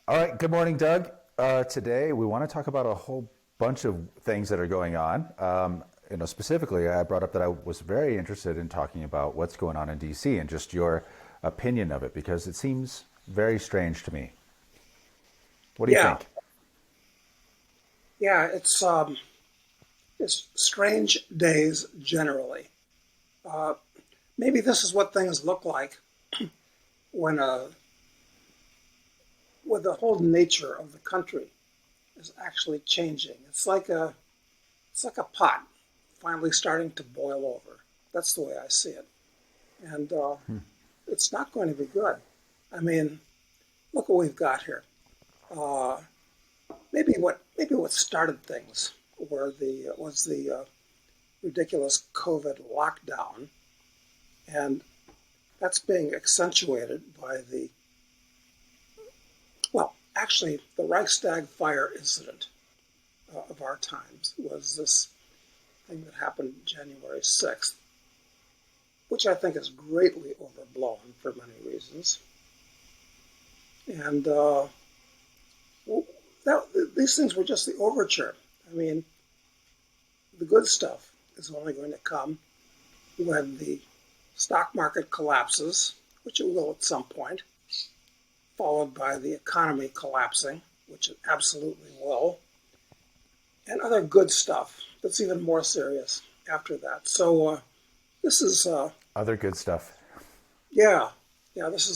All right. Good morning, Doug. Today we want to talk about a whole bunch of things that are going on. Specifically, I brought up that I was very interested in talking about what's going on in DC and just your opinion of it because it seems very strange to me. What do you Yeah, think? yeah, it's strange days generally. Uh, Maybe this is what things look like when when the whole nature of the country is actually changing. It's like a pot finally starting to boil over. That's the way I see it, and it's not going to be good. I mean, look what we've got here. Uh, maybe what started things were the was the ridiculous COVID lockdown. And that's being accentuated by actually, the Reichstag fire incident of our times was this thing that happened January 6th, which I think is greatly overblown for many reasons. And these things were just the overture. I mean, the good stuff is only going to come when the stock market collapses, which it will at some point, followed by the economy collapsing, which it absolutely will, and other good stuff that's even more serious after that. So this is, Other good stuff. yeah, yeah, this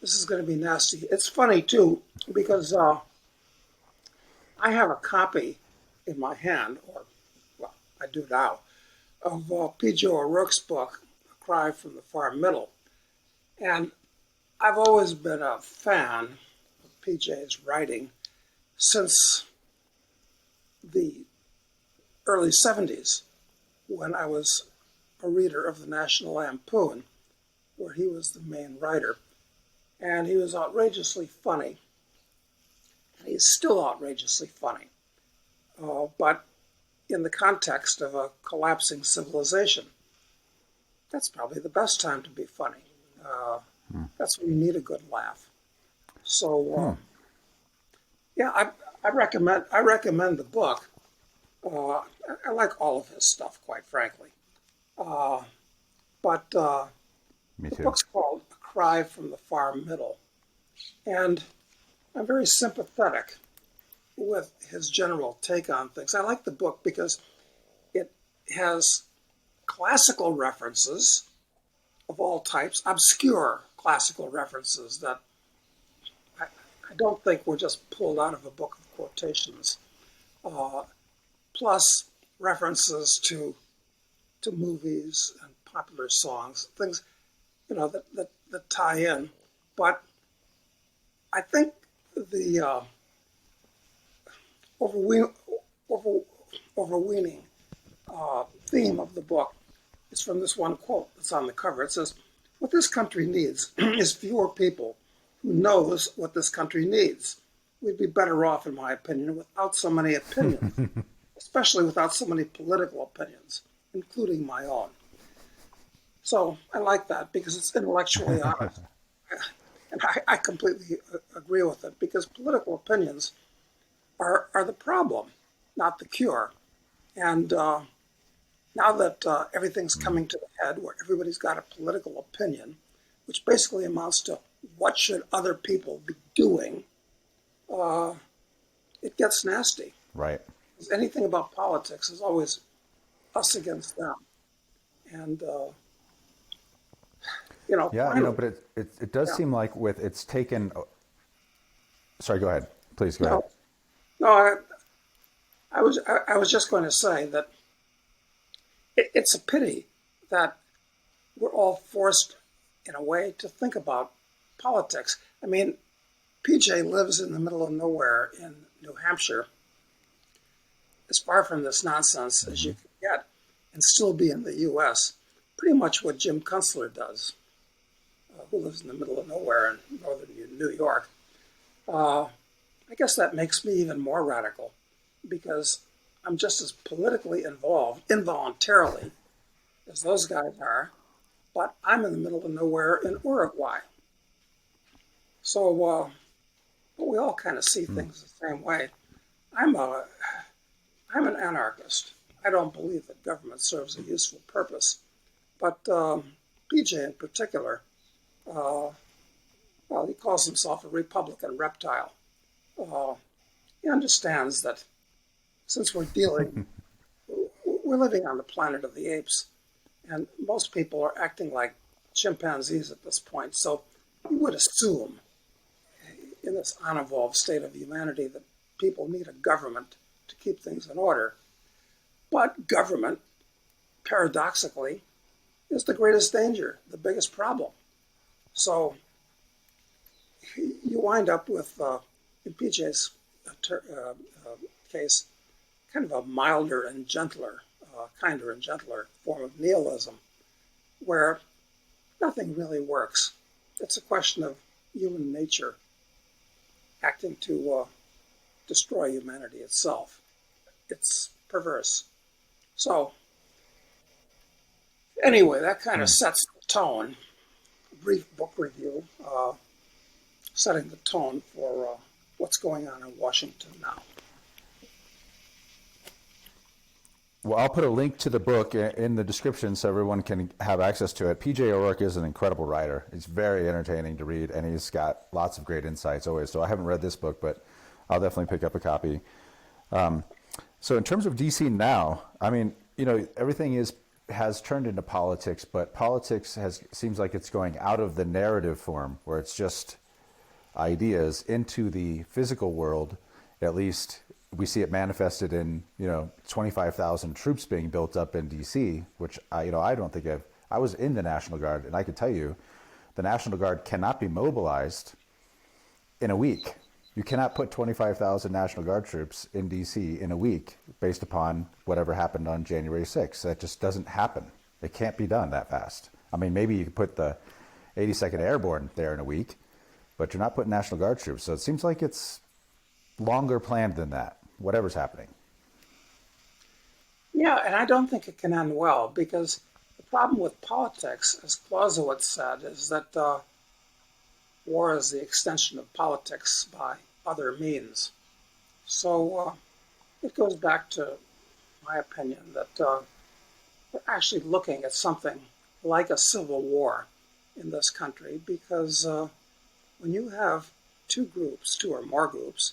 is going to be nasty. It's funny too because I have a copy in my hand, or well, I do now, of P.J. O'Rourke's book, A Cry from the Far Middle, and I've always been a fan of P.J.'s writing since the early 70s when I was a reader of the National Lampoon, where he was the main writer. And he was outrageously funny. And he's still outrageously funny. But in the context of a collapsing civilization, that's probably the best time to be funny. Uh, that's when you need a good laugh. So, yeah, I recommend the book. I like all of his stuff, quite frankly. Uh, but Me the too. book's called A Cry from the Far Middle. And I'm very sympathetic with his general take on things. I like the book because it has classical references of all types, obscure classical references that I, I don't think were just pulled out of a book of quotations, uh, plus references to movies and popular songs, things that tie in. But I think the overwe- over, overweening theme of the book is from this one quote that's on the cover. It says, "What this country needs is fewer people who knows what this country needs. We'd be better off, in my opinion, without so many opinions, especially without so many political opinions, including my own." So I like that because it's intellectually honest. And I completely agree with it because political opinions are the problem, not the cure. And now that everything's coming to the head where everybody's got a political opinion, which basically amounts to what should other people be doing, uh, it gets nasty. Right. Anything about politics is always us against them. And, Yeah, finally, but it does yeah, seem like with it's taken. Sorry, go ahead. Please go ahead. no, no, I was just going to say that it's a pity that we're all forced, in a way, to think about politics. I mean, PJ lives in the middle of nowhere in New Hampshire, as far from this nonsense as you can get, and still be in the U.S. Pretty much what Jim Kunstler does, who lives in the middle of nowhere in northern New York. Uh, I guess that makes me even more radical because I'm just as politically involved, involuntarily, as those guys are, but I'm in the middle of nowhere in Uruguay. So but we all kind of see things the same way. I'm a I'm an anarchist. I don't believe that government serves a useful purpose, but PJ in particular, uh, well, he calls himself a Republican reptile. Uh, he understands that since we're living on the planet of the apes, and most people are acting like chimpanzees at this point. So you would assume, in this unevolved state of humanity, that people need a government to keep things in order. But government, paradoxically, is the greatest danger, the biggest problem. So you wind up with, in PJ's case, kind of a milder and gentler, kinder and gentler form of nihilism, where nothing really works. It's a question of human nature acting to destroy humanity itself. It's perverse. So, anyway, that kind of sets the tone. Brief book review, setting the tone for what's going on in Washington now. Well, I'll put a link to the book in the description so everyone can have access to it. PJ O'Rourke is an incredible writer. He's very entertaining to read, and he's got lots of great insights always. So I haven't read this book, but I'll definitely pick up a copy. So in terms of DC now, I mean, everything has turned into politics, but politics seems like it's going out of the narrative form where it's just ideas into the physical world. At least we see it manifested in 25,000 troops being built up in DC, which I don't think I was in the National Guard, and I can tell you the National Guard cannot be mobilized in a week. You cannot put 25,000 National Guard troops in DC in a week based upon whatever happened on January 6th. That just doesn't happen. It can't be done that fast. I mean, maybe you could put the 82nd Airborne there in a week, but you're not putting National Guard troops. So it seems like it's longer planned than that, whatever's happening. Yeah, and I don't think it can end well, because the problem with politics, as Clausewitz said, is that war is the extension of politics by other means. So it goes back to my opinion that we're actually looking at something like a civil war in this country, because when you have two or more groups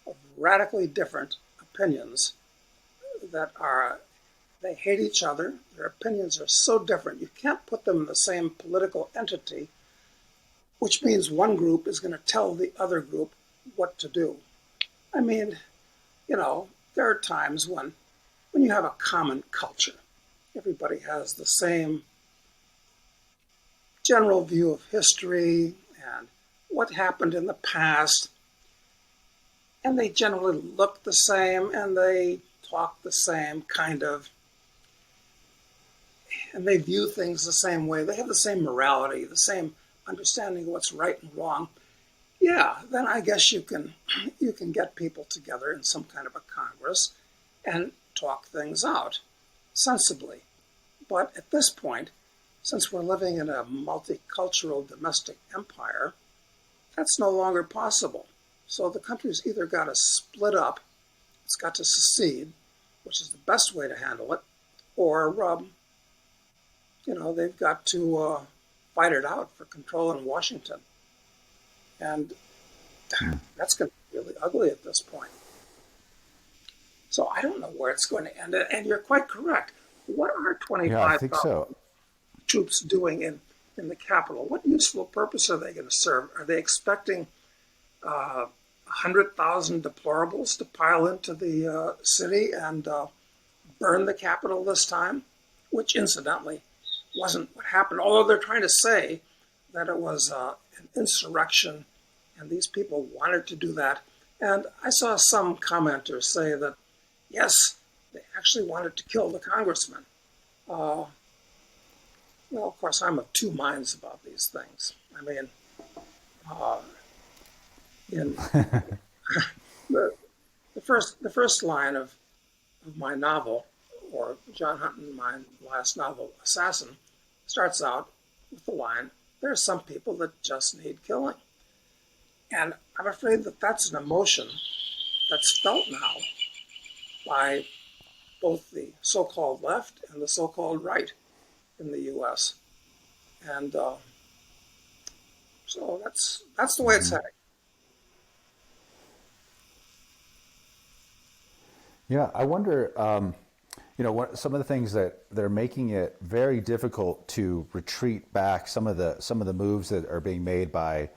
of radically different opinions they hate each other, their opinions are so different, you can't put them in the same political entity, which means one group is going to tell the other group what to do. I mean, there are times when you have a common culture, everybody has the same general view of history and what happened in the past, and they generally look the same and they talk the same kind of, and they view things the same way. They have the same morality, the same understanding of what's right and wrong. Yeah, then I guess you can get people together in some kind of a Congress and talk things out sensibly. But at this point, since we're living in a multicultural domestic empire, that's no longer possible. So the country's either got to split up, it's got to secede, which is the best way to handle it, or they've got to fight it out for control in Washington. And that's going to be really ugly at this point. So I don't know where it's going to end. And you're quite correct. What are 25,000 troops doing in the Capitol? What useful purpose are they going to serve? Are they expecting 100,000 deplorables to pile into the city and burn the Capitol this time? Which, incidentally, wasn't what happened, although they're trying to say that it was an insurrection and these people wanted to do that. And I saw some commenters say that, yes, they actually wanted to kill the congressman. Well, of course, I'm of two minds about these things. I mean, in the first line of my novel, or John Hutton, my last novel, Assassin, starts out with the line, "There are some people that just need killing." And I'm afraid that that's an emotion that's felt now by both the so-called left and the so-called right in the U.S. And so that's the way it's Hmm. heading. Yeah, I wonder. Some of the things that they're making it very difficult to retreat back. Some of the moves that are being made by,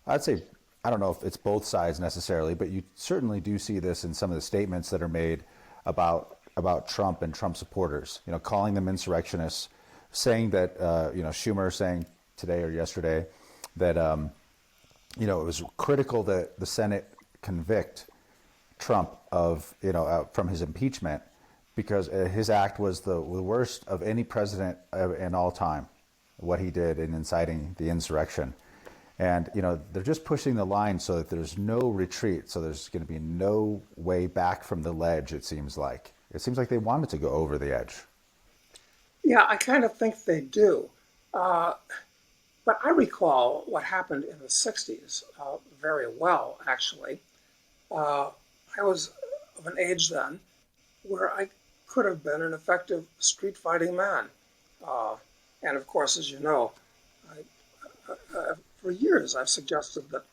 I'd say, I don't know if it's both sides necessarily, but you certainly do see this in some of the statements that are made about Trump and Trump supporters. Calling them insurrectionists, saying that Schumer saying today or yesterday that it was critical that the Senate convict Trump of from his impeachment because his act was the worst of any president in all time. What he did in inciting the insurrection, and they're just pushing the line so that there's no retreat. So there's going to be no way back from the ledge. It seems like they wanted to go over the edge. Yeah, I kind of think they do. Uh, but I recall what happened in the 60s very well, actually. Uh, I was of an age then where I could have been an effective street fighting man. Uh, and of course, as you know, for years I've suggested that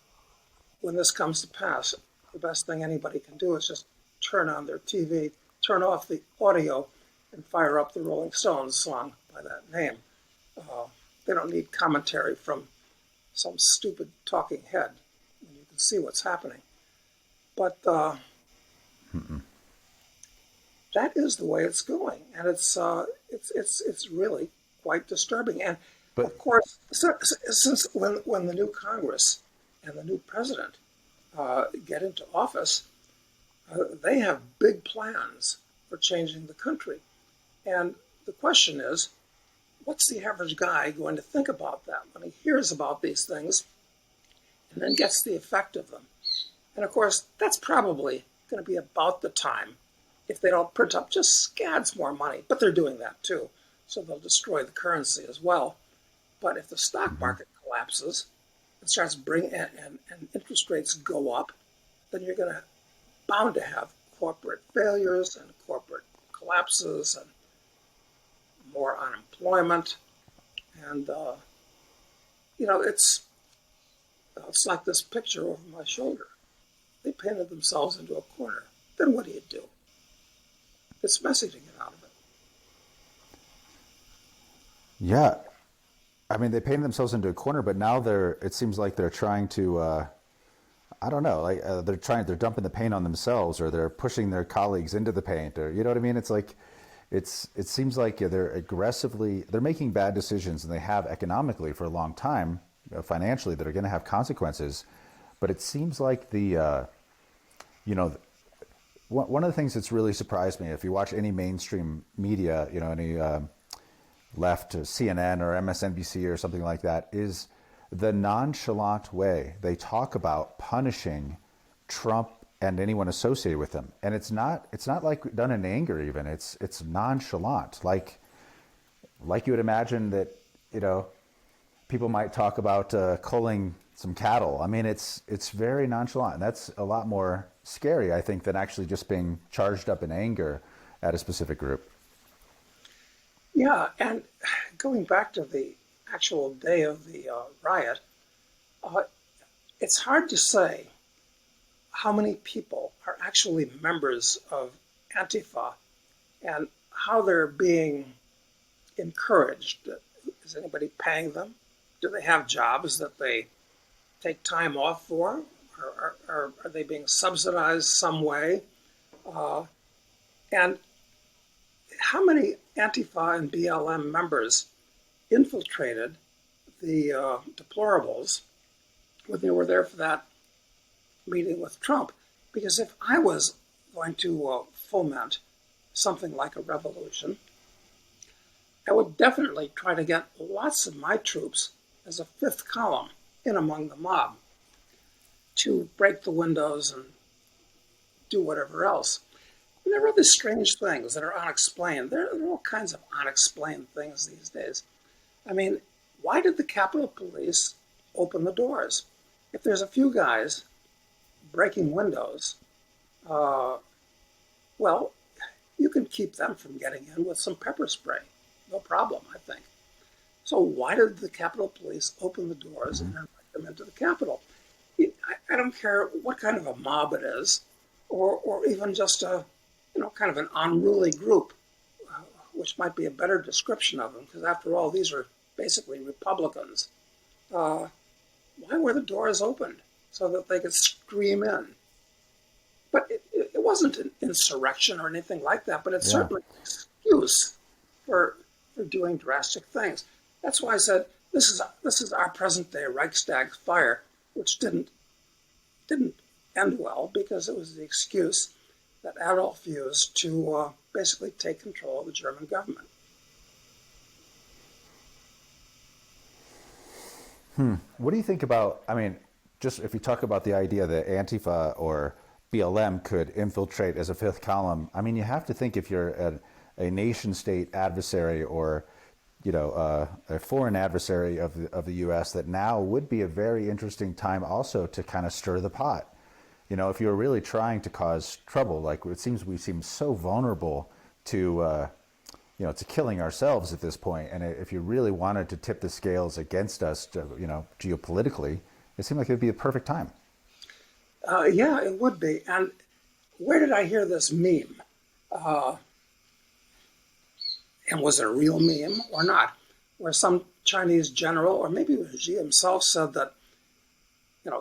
when this comes to pass, the best thing anybody can do is just turn on their TV, turn off the audio, and fire up the Rolling Stones song by that name. Uh, they don't need commentary from some stupid talking head when you can see what's happening. But that is the way it's going, and it's really quite disturbing. And But of course, since when the new Congress and the new president get into office, they have big plans for changing the country. And the question is, what's the average guy going to think about that when he hears about these things and then gets the effect of them? And of course, that's probably going to be about the time if they don't print up just scads more money. But they're doing that too. So they'll destroy the currency as well. But if the stock mhm. market collapses and starts bringing and interest rates go up, then you're going to bound to have corporate failures and corporate collapses and more unemployment. And it's like this picture over my shoulder. They painted themselves into a corner. Then what do you do? It's messy to get out of it. Yeah, I mean they painted themselves into a corner, but now it seems like they're trying to I don't know, like they're dumping the paint on themselves, or they're pushing their colleagues into the paint, or you know what I mean. It's like it seems like they're making bad decisions, and they have economically for a long time, financially, that are going to have consequences. But it seems like you know one of the things that's really surprised me, if you watch any mainstream media, any left to CNN or MSNBC or something like that, is the nonchalant way they talk about punishing Trump and anyone associated with him. And it's not like done in anger even. It's nonchalant. Like you would imagine that, people might talk about culling some cattle. I mean, it's very nonchalant. And that's a lot more scary, I think, than actually just being charged up in anger at a specific group. Yeah, and going back to the actual day of the riot, uh, it's hard to say how many people are actually members of Antifa and how they're being encouraged. Is anybody paying them? Do they have jobs that they take time off for? Or are they being subsidized some way? Uh, and how many Antifa and BLM members infiltrated the deplorables when they were there for that meeting with Trump? Because if I was going to foment something like a revolution, I would definitely try to get lots of my troops as a fifth column in among the mob to break the windows and do whatever else. And there are other strange things that are unexplained. There are all kinds of unexplained things these days. I mean, why did the Capitol Police open the doors? If there's a few guys breaking windows, uh, well, you can keep them from getting in with some pepper spray. No problem, I think. So why did the Capitol Police open the doors and invite them into the Capitol? I don't care what kind of a mob it is, or even just a, kind of an unruly group, which might be a better description of them, because after all, these are basically Republicans. Uh, why were the doors opened? So that they could scream in. But it wasn't an insurrection or anything like that, but it's Yeah. certainly an excuse for doing drastic things. That's why I said this is our present day Reichstag fire, which didn't end well because it was the excuse that Adolf used to basically take control of the German government. What do you think about, I mean, just if you talk about the idea that Antifa or BLM could infiltrate as a fifth column, I mean, you have to think if you're a nation state adversary or, a foreign adversary of the U.S., that now would be a very interesting time also to kind of stir the pot. If you're really trying to cause trouble, like it seems we seem so vulnerable to, to killing ourselves at this point. And if you really wanted to tip the scales against us, geopolitically, it seemed like it would be the perfect time. Yeah, it would be. And where did I hear this meme? And was it a real meme or not? Where some Chinese general, or maybe it was Xi himself, said that,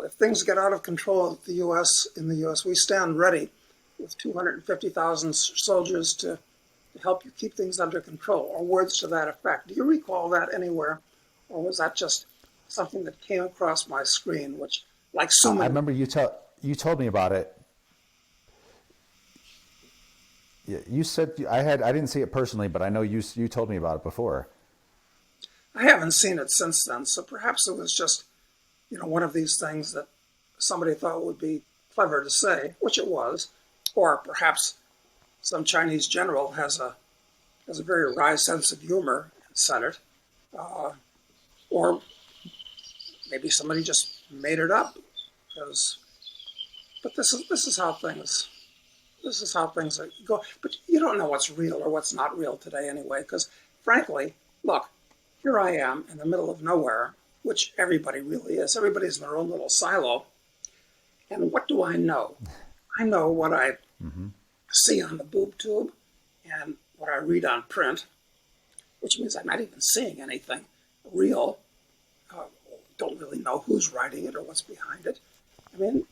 if things get out of control in the U.S., we stand ready with 250,000 soldiers to help you keep things under control, or words to that effect. Do you recall that anywhere? Or was that just something that came across my screen, which, like so I many... remember you told me about it. Yeah, you said I didn't see it personally, but I know you told me about it before. I haven't seen it since then, so perhaps it was just, one of these things that somebody thought would be clever to say, which it was, or perhaps some Chinese general has a very wry sense of humor and said it, or maybe somebody just made it up. Because, but this is how things go. But you don't know what's real or what's not real today anyway. Because frankly, look, here I am in the middle of nowhere, which everybody really is. Everybody's in their own little silo. And what do I know? I know what I see on the boob tube and what I read on print, which means I'm not even seeing anything real. Don't really know who's writing it or what's behind it. I mean,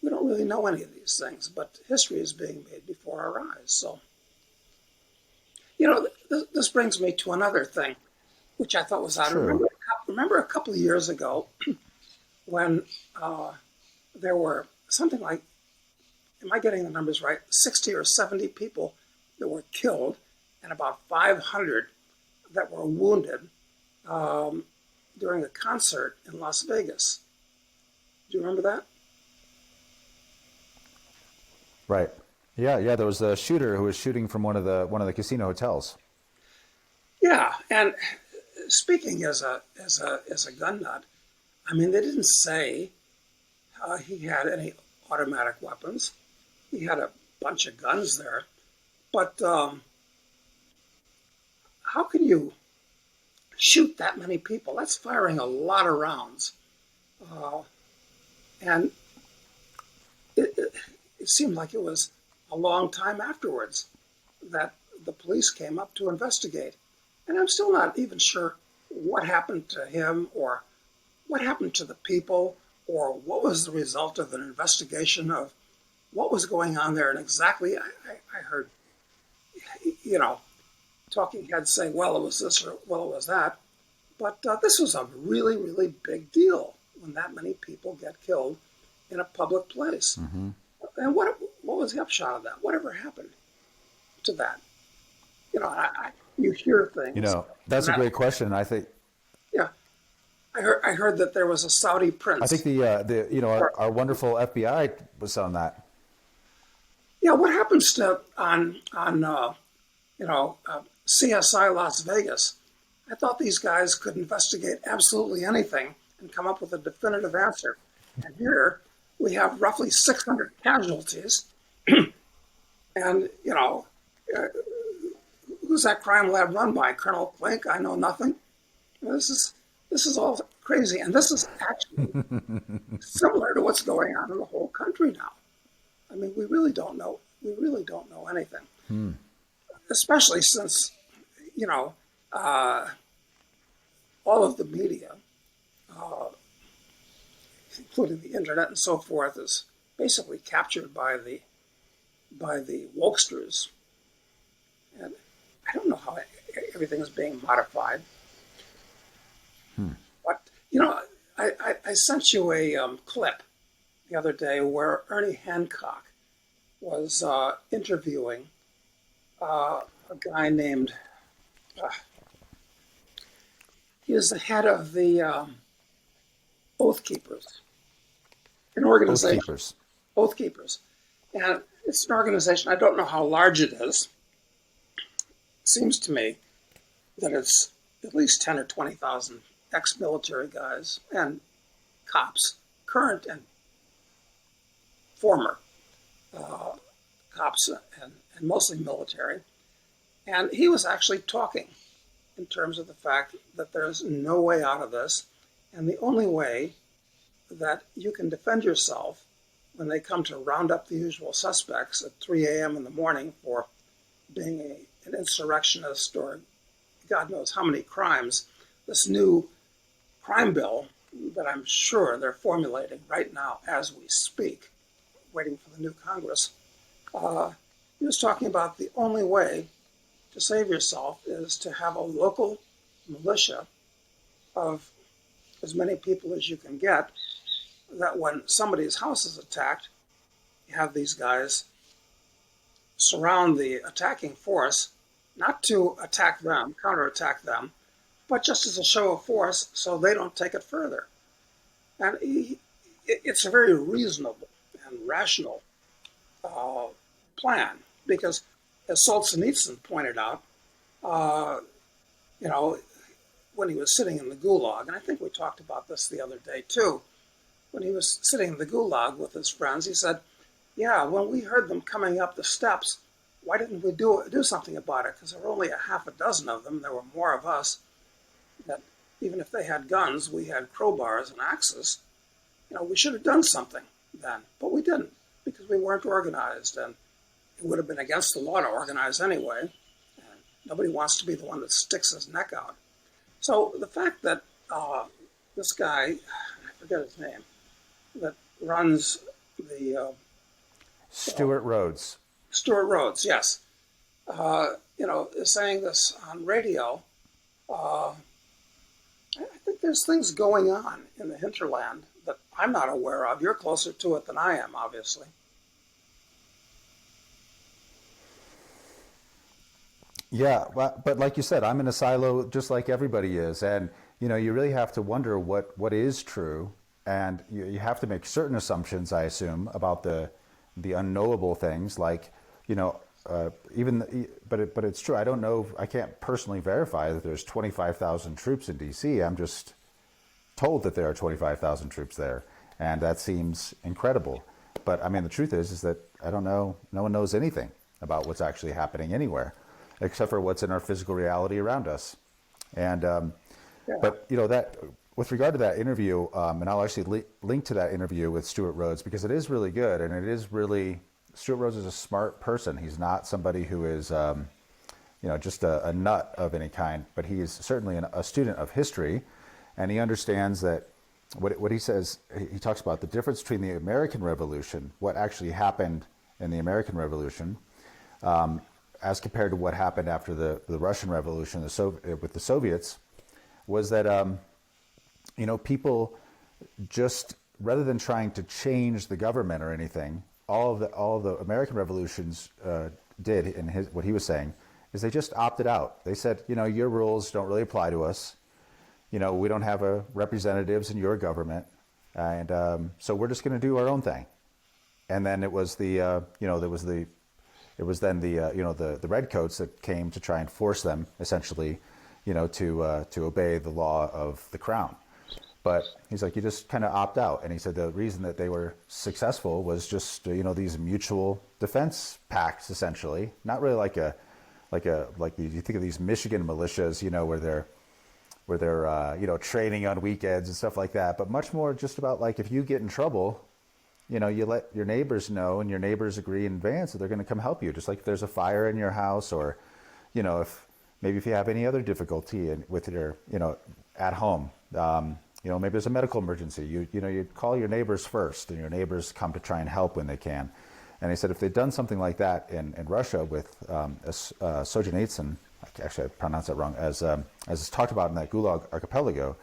we don't really know any of these things, but history is being made before our eyes. So, this brings me to another thing, which I thought was odd. True. Remember a couple of years ago when there were something like, am I getting the numbers right, 60 or 70 people that were killed and about 500 that were wounded during a concert in Las Vegas. Do you remember that? Right. Yeah. There was a shooter who was shooting from one of the casino hotels. Yeah, and speaking as a gun nut, I mean, they didn't say he had any automatic weapons. He had a bunch of guns there, but how can you shoot that many people? That's firing a lot of rounds, and it seemed like it was a long time afterwards that the police came up to investigate. And I'm still not even sure what happened to him or what happened to the people or what was the result of an investigation of what was going on there. And exactly, I heard, talking heads say, well, it was this or well, it was that. But this was a really, really big deal when that many people get killed in a public place. Mm-hmm. And what was the upshot of that? Whatever happened to that? You hear things. That's a great question. I think. Yeah, I heard that there was a Saudi prince. I think our wonderful FBI was on that. Yeah, what happens to on CSI Las Vegas? I thought these guys could investigate absolutely anything and come up with a definitive answer. And here we have roughly 600 casualties. And, who's that crime lab run by? Colonel Klink? I know nothing. This is all crazy. And this is actually similar to what's going on in the whole country now. I mean, we really don't know. We really don't know anything, especially since, all of the media, including the internet and so forth, is basically captured by the wokesters. And I don't know how everything is being modified. But, I sent you a clip the other day where Ernie Hancock was interviewing a guy named, he was the head of the Oath Keepers, an organization. Oath Keepers. Oath Keepers. And it's an organization, I don't know how large it is. It seems to me that it's at least 10 or 20,000 ex-military guys and cops, current and former cops and mostly military. And he was actually talking in terms of the fact that there's no way out of this. And the only way that you can defend yourself when they come to round up the usual suspects at 3 a.m. in the morning for being an insurrectionist or God knows how many crimes, this new crime bill that I'm sure they're formulating right now as we speak, waiting for the new Congress, he was talking about the only way to save yourself is to have a local militia of as many people as you can get, that when somebody's house is attacked, you have these guys surround the attacking force, not to attack them, counterattack them, but just as a show of force so they don't take it further. And it's a very reasonable and rational plan because, as Solzhenitsyn pointed out, when he was sitting in the Gulag, and I think we talked about this the other day too, when he was sitting in the Gulag with his friends, he said, yeah, when we heard them coming up the steps, why didn't we do something about it? Because there were only a half a dozen of them. There were more of us. That even if they had guns, we had crowbars and axes. We should have done something then, but we didn't because we weren't organized, and it would have been against the law to organize anyway. And nobody wants to be the one that sticks his neck out. So the fact that this guy, I forget his name, that runs the Stuart Rhodes. Stuart Rhodes, yes, is saying this on radio. I think there's things going on in the hinterland that I'm not aware of. You're closer to it than I am, obviously. Yeah, but like you said, I'm in a silo just like everybody is. And, you really have to wonder what is true. And you have to make certain assumptions, I assume, about the unknowable things like, but it's true. I don't know. I can't personally verify that there's 25,000 troops in D.C. I'm just told that there are 25,000 troops there. And that seems incredible. But I mean, the truth is that I don't know. No one knows anything about what's actually happening anywhere, except for what's in our physical reality around us. And, but that with regard to that interview, and I'll actually link to that interview with Stuart Rhodes because it is really good. And it is really, Stuart Rhodes is a smart person. He's not somebody who is, just a nut of any kind, but he is certainly a student of history. And he understands that what he says, he talks about the difference between the American Revolution, what actually happened in the American Revolution, as compared to what happened after the Russian Revolution with the Soviets, was that, people just, rather than trying to change the government or anything, all of the American revolutions did, in what he was saying, is they just opted out. They said, your rules don't really apply to us. We don't have representatives in your government, and so we're just going to do our own thing. And then it was the redcoats that came to try and force them essentially, to obey the law of the crown. But he's like, you just kind of opt out. And he said the reason that they were successful was just, these mutual defense pacts, essentially. Not really like you think of these Michigan militias, where they're training on weekends and stuff like that, but much more just about like, if you get in trouble, you let your neighbors know, and your neighbors agree in advance that they're going to come help you. Just like if there's a fire in your house, or, if you have any other difficulty with your, at home, maybe there's a medical emergency. You call your neighbors first, and your neighbors come to try and help when they can. And he said if they'd done something like that in Russia with Solzhenitsyn, actually I pronounced that wrong, as is talked about in that Gulag archipelago,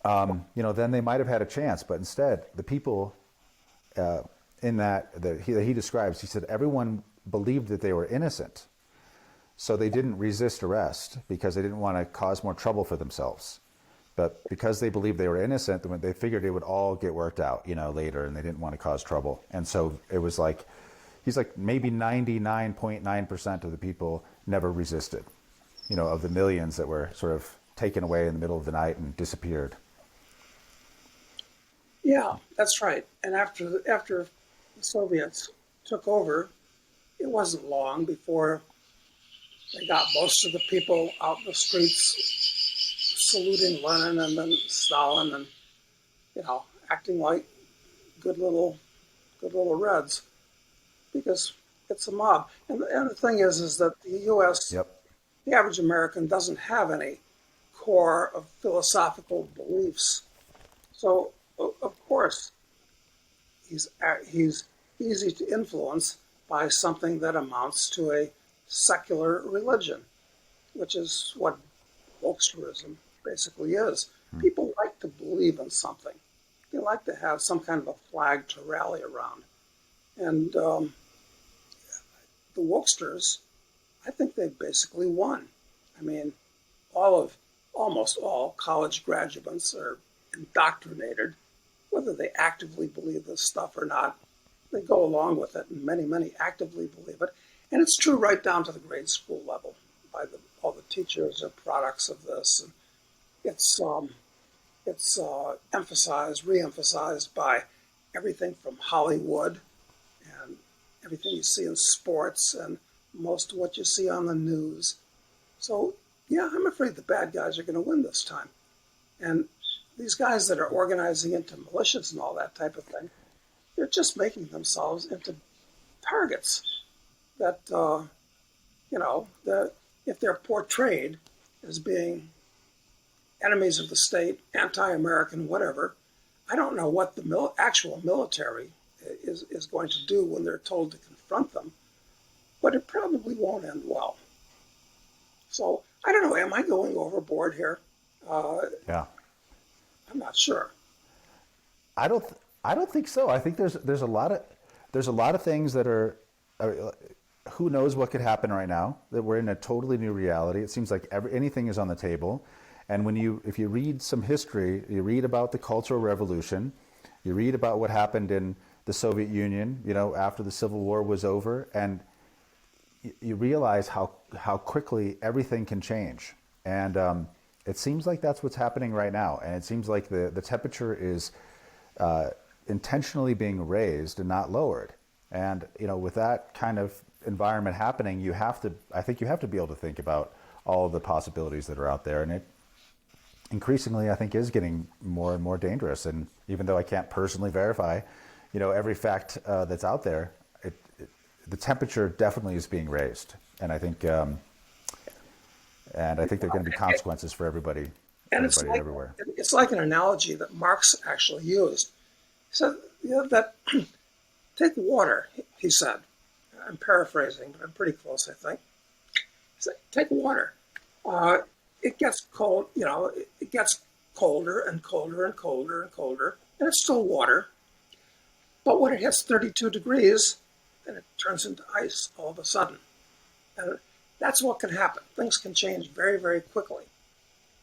then they might have had a chance. But instead, the people in that he describes, he said everyone believed that they were innocent. So they didn't resist arrest because they didn't want to cause more trouble for themselves. But because they believed they were innocent, they figured it would all get worked out, later, and they didn't want to cause trouble. And so it was like, he's like, maybe 99.9% of the people never resisted, of the millions that were sort of taken away in the middle of the night and disappeared. Yeah, that's right. And after the Soviets took over, it wasn't long before they got most of the people out in the streets saluting Lenin and then Stalin, and acting like good little Reds, because it's a mob. And the thing is that the U.S. Yep. The average American doesn't have any core of philosophical beliefs, so of course he's easy to influence by something that amounts to a secular religion, which is what Volkswarism basically is. People like to believe in something. They like to have some kind of a flag to rally around. And the Wokesters, I think they basically won. I mean, almost all college graduates are indoctrinated, whether they actively believe this stuff or not. They go along with it, and many actively believe it. And it's true right down to the grade school level. All the teachers are products of this, and it's emphasized, re-emphasized by everything from Hollywood and everything you see in sports and most of what you see on the news. So yeah, I'm afraid the bad guys are going to win this time. And these guys that are organizing into militias and all that type of thing, they're just making themselves into targets that, that if they're portrayed as being enemies of the state, anti-American, whatever, I don't know what the actual military is going to do when they're told to confront them, but it probably won't end well. So I don't know. Am I going overboard here? Yeah. I'm not sure. I don't think so. I think there's a lot of things that are. Who knows what could happen right now? That we're in a totally new reality. It seems like anything is on the table. And if you read some history, you read about the Cultural Revolution, you read about what happened in the Soviet Union, after the Civil War was over, and you realize how quickly everything can change. And it seems like that's what's happening right now. And it seems like the temperature is intentionally being raised and not lowered. And with that kind of environment happening, I think you have to be able to think about all of the possibilities that are out there. And it increasingly, I think, is getting more and more dangerous. And even though I can't personally verify, every fact that's out there, the temperature definitely is being raised. And I think, there are going to be consequences for everybody everywhere. It's like an analogy that Marx actually used. He said, that take water, he said. I'm paraphrasing, but I'm pretty close, I think. He said, take water. It gets cold, it gets colder and colder and colder and colder, and it's still water. But when it hits 32 degrees, then it turns into ice all of a sudden. And that's what can happen. Things can change very, very quickly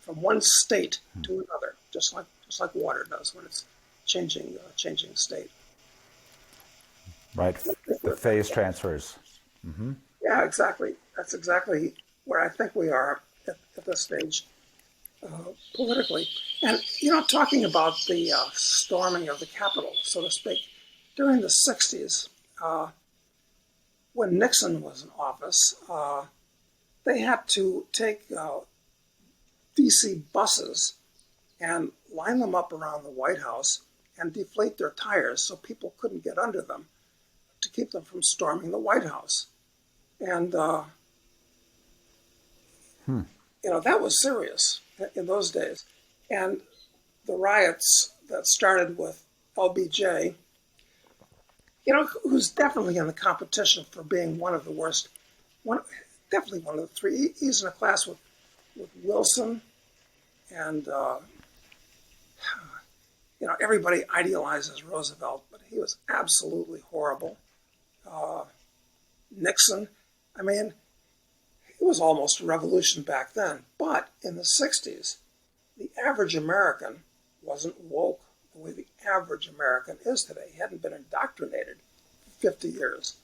from one state to another, just like water does when it's changing state. Right, the phase transfers. Mm-hmm. Yeah, exactly. That's exactly where I think we are at this stage. politically. And, you know, talking about the storming of the Capitol, so to speak, during the 60s, when Nixon was in office, they had to take DC buses and line them up around the White House and deflate their tires so people couldn't get under them to keep them from storming the White House. And, you know, that was serious in those days. And the riots that started with LBJ, you know, who's definitely in the competition for being one of the worst, definitely one of the three. He's in a class with Wilson and, you know, everybody idealizes Roosevelt, but he was absolutely horrible. Nixon, I mean, it was almost a revolution back then. But in the 60s, the average American wasn't woke the way the average American is today. He hadn't been indoctrinated for 50 years.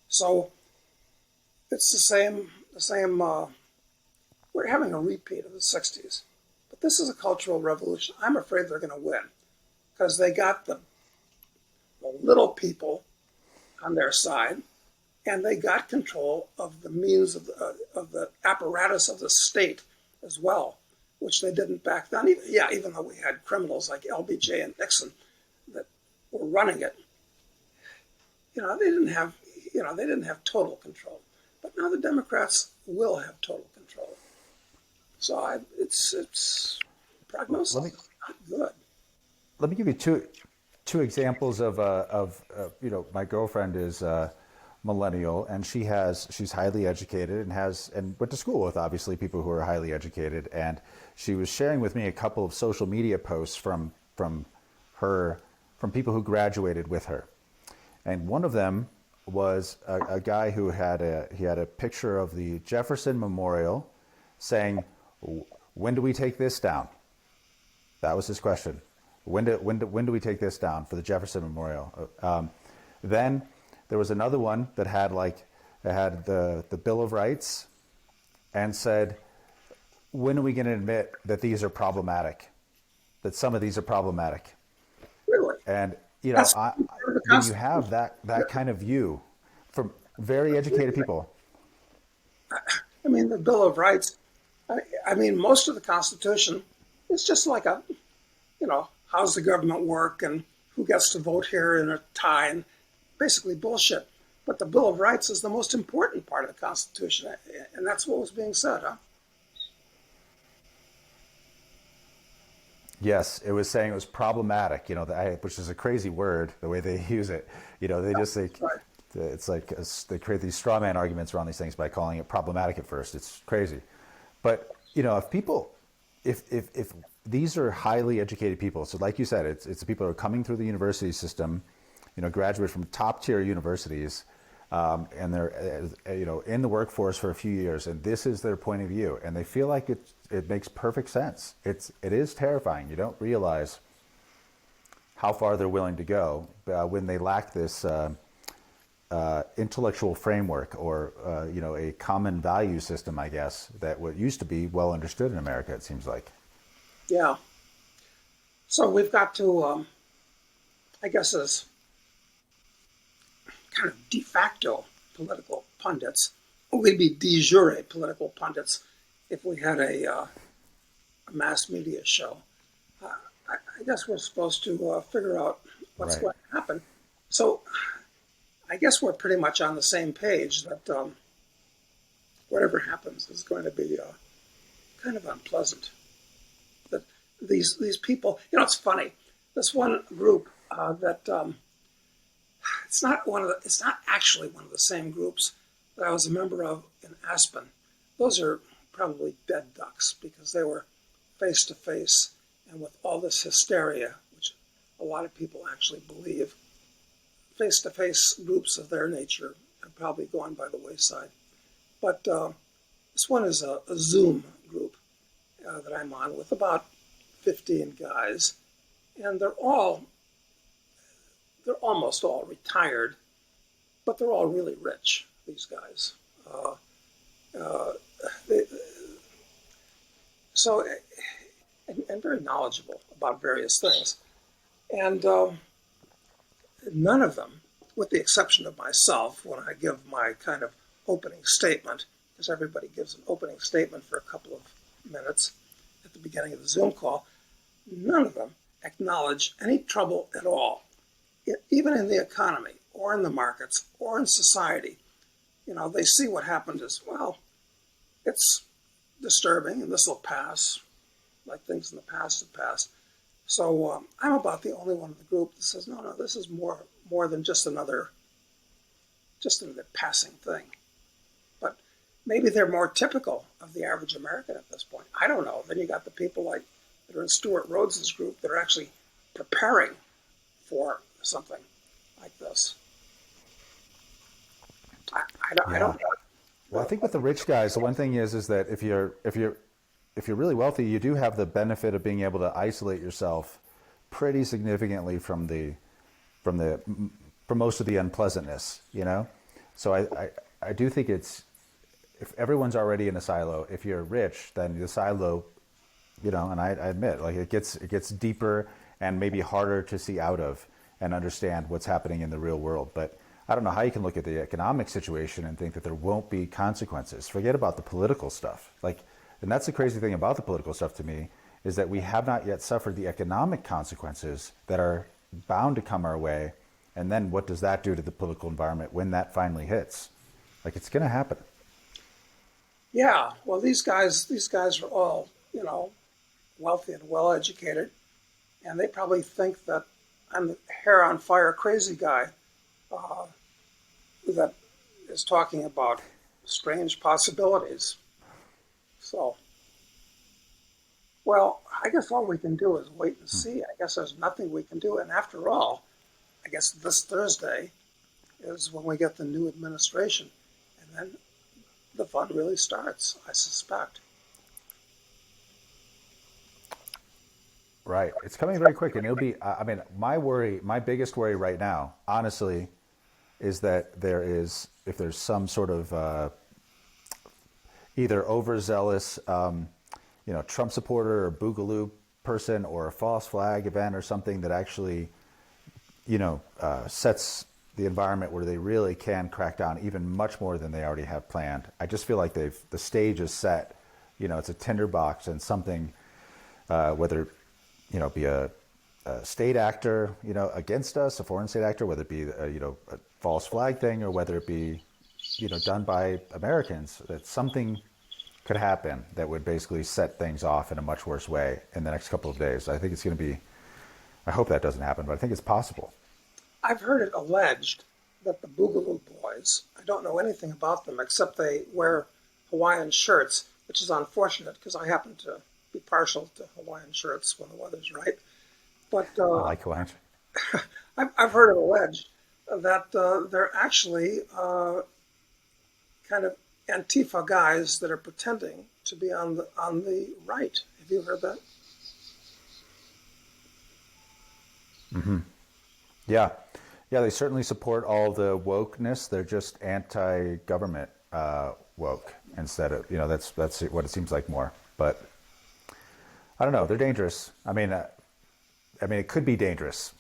So it's the same, we're having a repeat of the 60s. But this is a cultural revolution. I'm afraid they're going to win because they got the little people on their side, and they got control of the means of the apparatus of the state as well, which they didn't back then. Even though we had criminals like LBJ and Nixon that were running it, you know, they didn't have total control. But now the Democrats will have total control. So it's prognosis not good. Let me give you two examples of you know, my girlfriend is millennial, and she's highly educated and went to school with obviously people who are highly educated, and she was sharing with me a couple of social media posts from people who graduated with her, and one of them was a guy who had a picture of the Jefferson Memorial saying, "When do we take this down?" That was his question. When do we take this down for the Jefferson Memorial? Then there was another one that had the Bill of Rights and said, when are we going to admit that these are problematic, that some of these are problematic? Really? And, you know, when you have that kind of view from very educated people. I mean, the Bill of Rights, I mean, most of the Constitution is just like you know, how's the government work and who gets to vote here in a tie, and basically bullshit. But the Bill of Rights is the most important part of the Constitution, and that's what was being said, huh? Yes, it was saying it was problematic, you know, which is a crazy word, the way they use it. You know, they just think Right. it's like they create these straw man arguments around these things by calling it problematic at first. It's crazy. But, you know, if these are highly educated people, so like you said, it's the people who are coming through the university system, you know, graduate from top tier universities, and they're you know, in the workforce for a few years, and this is their point of view, and they feel like it makes perfect sense. It is terrifying. You don't realize how far they're willing to go when they lack this intellectual framework or you know, a common value system, I guess, that what used to be well understood in America. It seems like. Yeah. So we've got to, I guess, as kind of de facto political pundits, we'd be de jure political pundits if we had a mass media show. I guess we're supposed to figure out what's Right. going to happen. So I guess we're pretty much on the same page that whatever happens is going to be kind of unpleasant. That these people, you know, it's funny. This one group that it's not actually one of the same groups that I was a member of in Aspen. Those are probably dead ducks because they were face to face, and with all this hysteria, which a lot of people actually believe, face to face groups of their nature have probably gone by the wayside. But this one is a Zoom group that I'm on with about 15 guys, and they're almost all retired, but they're all really rich, these guys. They, so and very knowledgeable about various things. And none of them, with the exception of myself, when I give my kind of opening statement, because everybody gives an opening statement for a couple of minutes at the beginning of the Zoom call, none of them acknowledge any trouble at all, even in the economy or in the markets or in society. You know, they see what happened as, well, it's disturbing and this will pass, like things in the past have passed. So I'm about the only one in the group that says, no, this is more than just another passing thing. But maybe they're more typical of the average American at this point. I don't know. Then you got the people like that are in Stuart Rhodes' group that are actually preparing for something like this. I don't know. Well, I think with the rich guys, the one thing is that if you're really wealthy, you do have the benefit of being able to isolate yourself pretty significantly from most of the unpleasantness, you know? So I do think if everyone's already in a silo, if you're rich, then the silo, you know, and I admit, like it gets deeper and maybe harder to see out of and understand what's happening in the real world. But I don't know how you can look at the economic situation and think that there won't be consequences. Forget about the political stuff. And that's the crazy thing about the political stuff to me, is that we have not yet suffered the economic consequences that are bound to come our way. And then what does that do to the political environment when that finally hits? Like, it's going to happen. Yeah, well, these guys are all, you know, wealthy and well educated, and they probably think that I'm the hair on fire crazy guy that is talking about strange possibilities. So, well, I guess all we can do is wait and see. I guess there's nothing we can do. And after all, I guess this Thursday is when we get the new administration. And then the fun really starts, I suspect. Right. It's coming very quick. And it'll be, I mean, my biggest worry right now, honestly, is that if there's some sort of either overzealous, Trump supporter or boogaloo person or a false flag event or something that actually, sets the environment where they really can crack down even much more than they already have planned. I just feel like the stage is set. It's a tinderbox and something, whether be a state actor, against us, a foreign state actor, whether it be a false flag thing or whether it be done by Americans, that something could happen that would basically set things off in a much worse way in the next couple of days. I think it's going to be, I hope that doesn't happen, but I think it's possible. I've heard it alleged that the Boogaloo Boys, I don't know anything about them except they wear Hawaiian shirts, which is unfortunate because I happen to be partial to Hawaiian shirts when the weather's right. But I like Hawaiian. I've heard it alleged that they're actually kind of Antifa guys that are pretending to be on the right. Have you heard that? Mm-hmm. Yeah. Yeah, they certainly support all the wokeness. They're just anti-government woke instead of, that's what it seems like more. But I don't know. They're dangerous. I mean, it could be dangerous.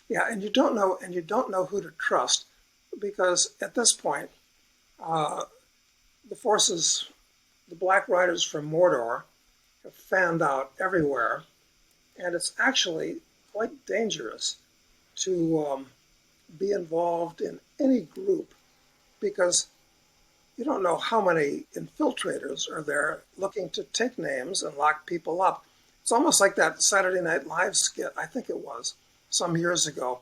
Yeah, and you don't know who to trust because at this point, the forces, the Black Riders from Mordor, have fanned out everywhere, and it's actually quite dangerous to be involved in any group because you don't know how many infiltrators are there looking to take names and lock people up. It's almost like that Saturday Night Live skit, I think it was, some years ago,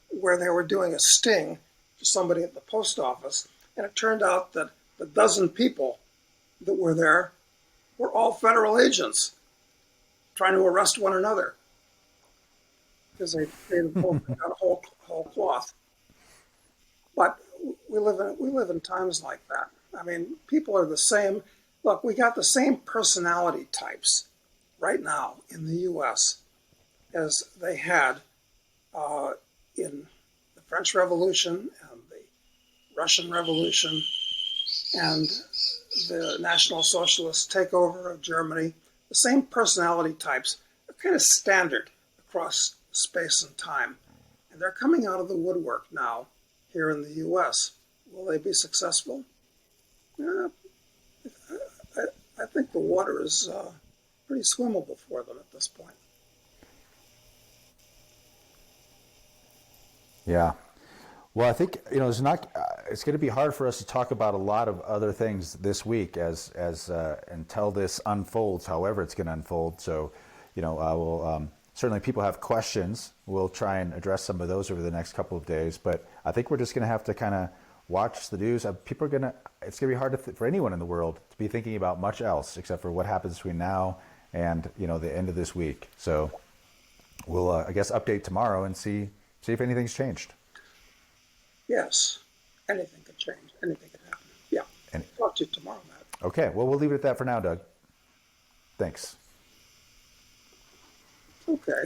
where they were doing a sting to somebody at the post office, and it turned out that the dozen people that were there were all federal agents trying to arrest one another because they pulled out a whole cloth. But we live in times like that. I mean, people are the same. Look, we got the same personality types right now in the U.S. as they had in the French Revolution and the Russian Revolution and the National Socialist takeover of Germany. the same personality types are kind of standard across space and time. And they're coming out of the woodwork now here in the U.S. Will they be successful? Uh, I think the water is pretty swimmable for them at this point. Yeah. Well, I think there's not. It's going to be hard for us to talk about a lot of other things this week as until this unfolds. However, it's going to unfold. So, we'll certainly people have questions. We'll try and address some of those over the next couple of days. But I think we're just going to have to kind of watch the news. People are going to. It's going to be hard for anyone in the world to be thinking about much else except for what happens between now and the end of this week. So, we'll I guess update tomorrow and see if anything's changed. Yes, anything could change. Anything could happen. Yeah. Talk to you tomorrow, Matt. Okay. Well, we'll leave it at that for now, Doug. Thanks. Okay.